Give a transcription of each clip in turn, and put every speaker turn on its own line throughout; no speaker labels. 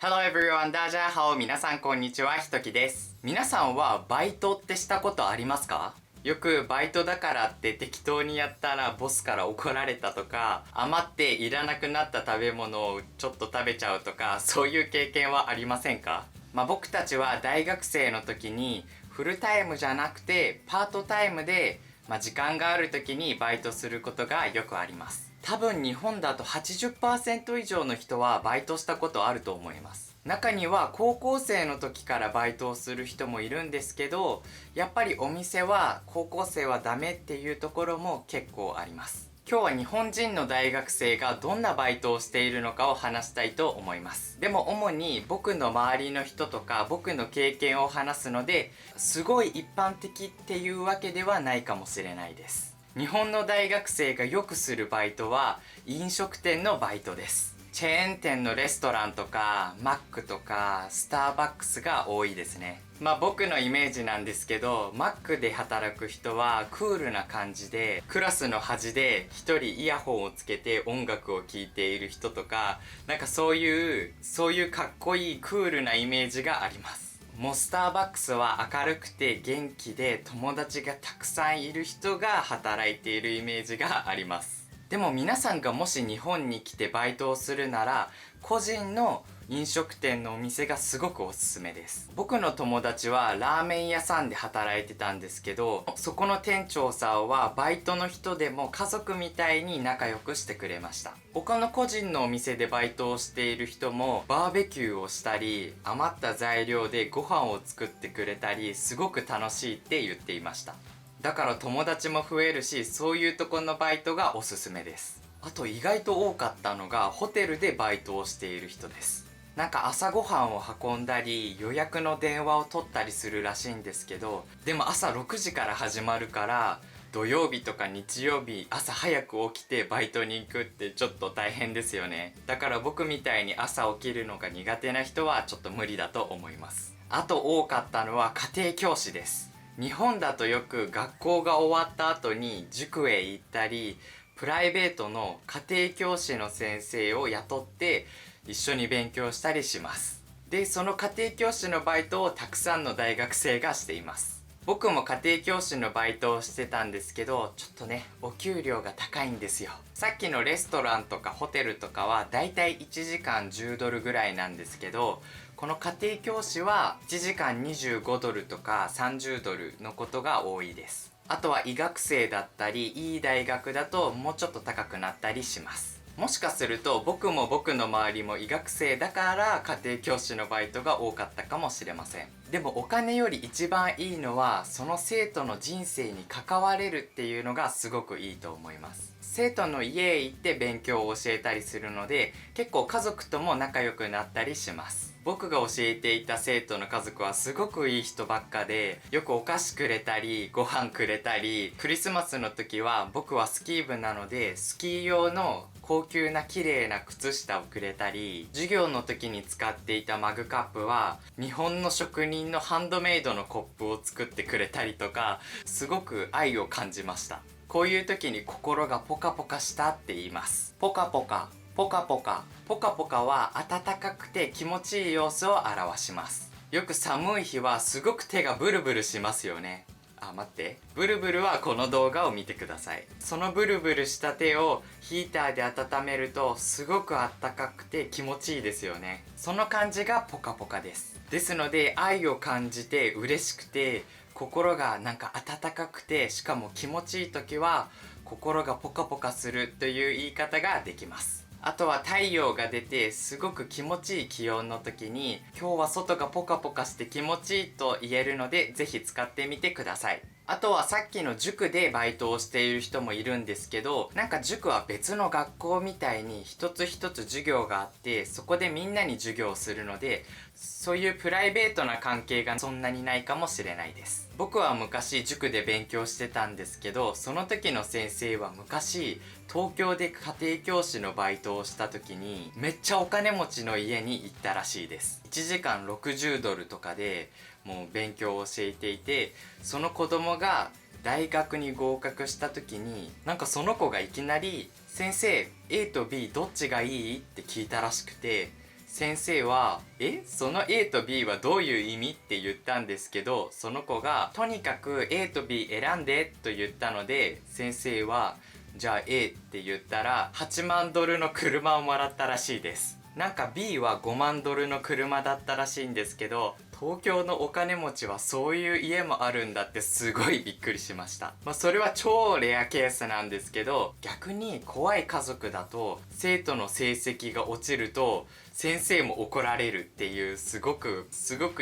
Hello everyone, 大家好。皆さんこんにちは、ひときです。皆さんはバイトってしたことありますか？よくバイトだからって適当にやったらボスから怒られたとか、余っていらなくなった食べ物をちょっと食べちゃうとか、そういう経験はありませんか？僕たちは大学生の時にフルタイムじゃなくてパートタイムで、時間がある時にバイトすることがよくあります。多分日本だと 80% 以上の人はバイトしたことあると思います。中には高校生の時からバイトをする人もいるんですけど、やっぱりお店は高校生はダメっていうところも結構あります。今日は日本人の大学生がどんなバイトをしているのかを話したいと思います。でも主に僕の周りの人とか僕の経験を話すので、すごい一般的っていうわけではないかもしれないです。日本の大学生がよくするバイトは飲食店のバイトです。チェーン店のレストランとかマックとかスターバックスが多いですね。僕のイメージなんですけど、マックで働く人はクールな感じで、クラスの端で一人イヤホンをつけて音楽を聴いている人とか、そういうかっこいいクールなイメージがあります。もうスターバックスは明るくて元気で友達がたくさんいる人が働いているイメージがあります。でも皆さんがもし日本に来てバイトをするなら、個人の飲食店のお店がすごくおすすめです。僕の友達はラーメン屋さんで働いてたんですけど、そこの店長さんはバイトの人でも家族みたいに仲良くしてくれました。他の個人のお店でバイトをしている人もバーベキューをしたり、余った材料でご飯を作ってくれたり、すごく楽しいって言っていました。だから友達も増えるし、そういうとこのバイトがおすすめです。あと意外と多かったのがホテルでバイトをしている人です。朝ごはんを運んだり予約の電話を取ったりするらしいんですけど、でも朝6時から始まるから土曜日とか日曜日朝早く起きてバイトに行くってちょっと大変ですよね。だから僕みたいに朝起きるのが苦手な人はちょっと無理だと思います。あと多かったのは家庭教師です。日本だとよく学校が終わった後に塾へ行ったり、プライベートの家庭教師の先生を雇って一緒に勉強したりします。で、その家庭教師のバイトをたくさんの大学生がしています。僕も家庭教師のバイトをしてたんですけど、ちょっとね、お給料が高いんですよ。さっきのレストランとかホテルとかはだいたい1時間10ドルぐらいなんですけど、この家庭教師は1時間25ドルとか30ドルのことが多いです。あとは医学生だったり、いい大学だともうちょっと高くなったりします。もしかすると僕も僕の周りも医学生だから家庭教師のバイトが多かったかもしれません。でもお金より一番いいのはその生徒の人生に関われるっていうのがすごくいいと思います。生徒の家へ行って勉強を教えたりするので、結構家族とも仲良くなったりします。僕が教えていた生徒の家族はすごくいい人ばっかで、よくお菓子くれたりご飯くれたり、クリスマスの時は僕はスキー部なのでスキー用の高級な綺麗な靴下をくれたり、授業の時に使っていたマグカップは日本の職人のハンドメイドのコップを作ってくれたりとか、すごく愛を感じました。こういう時に心がポカポカしたって言います。ポカポカポカポカポカポカは暖かくて気持ちいい様子を表します。よく寒い日はすごく手がブルブルしますよね。待って、ブルブルはこの動画を見てください。そのブルブルした手をヒーターで温めるとすごくあったかくて気持ちいいですよね。その感じがポカポカです。ですので愛を感じて嬉しくて、心が温かくて、しかも気持ちいい時は心がポカポカするという言い方ができます。あとは太陽が出てすごく気持ちいい気温の時に、今日は外がポカポカして気持ちいいと言えるので、ぜひ使ってみてください。あとはさっきの塾でバイトをしている人もいるんですけど、塾は別の学校みたいに一つ一つ授業があって、そこでみんなに授業をするので、そういうプライベートな関係がそんなにないかもしれないです。僕は昔塾で勉強してたんですけど、その時の先生は昔東京で家庭教師のバイトをした時にめっちゃお金持ちの家に行ったらしいです。1時間60ドルとかでもう勉強を教えていて、その子供が大学に合格した時にその子がいきなり「先生 A と B どっちがいい？」って聞いたらしくて、先生はその A と B はどういう意味って言ったんですけど、その子がとにかく A と B 選んでと言ったので、先生はじゃあ A って言ったら8万ドルの車をもらったらしいです。なんか B は5万ドルの車だったらしいんですけど、東京のお金持ちはそういう家もあるんだってすごいびっくりしました。それは超レアケースなんですけど、逆に怖い家族だと生徒の成績が落ちると先生も怒られるっていうすごく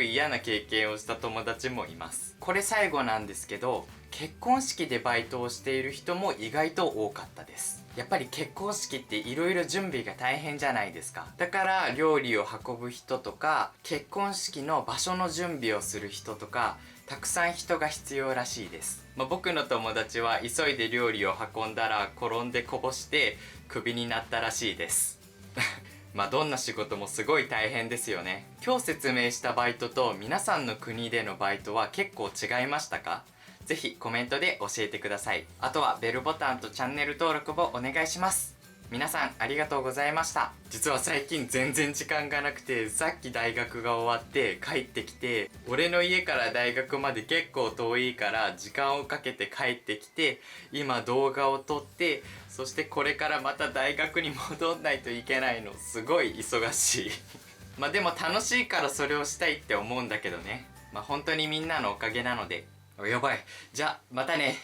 嫌な経験をした友達もいます。これ最後なんですけど、結婚式でバイトをしている人も意外と多かったです。やっぱり結婚式っていろいろ準備が大変じゃないですか。だから料理を運ぶ人とか結婚式の場所の準備をする人とか、たくさん人が必要らしいです。僕の友達は急いで料理を運んだら転んでこぼしてクビになったらしいですどんな仕事もすごい大変ですよね。今日説明したバイトと皆さんの国でのバイトは結構違いましたか？ぜひコメントで教えてください。あとはベルボタンとチャンネル登録もお願いします。皆さんありがとうございました。実は最近全然時間がなくて、さっき大学が終わって帰ってきて、俺の家から大学まで結構遠いから時間をかけて帰ってきて、今動画を撮って、そしてこれからまた大学に戻んないといけないの、すごい忙しいでも楽しいからそれをしたいって思うんだけどね。本当にみんなのおかげなので。やばい。じゃあまたね。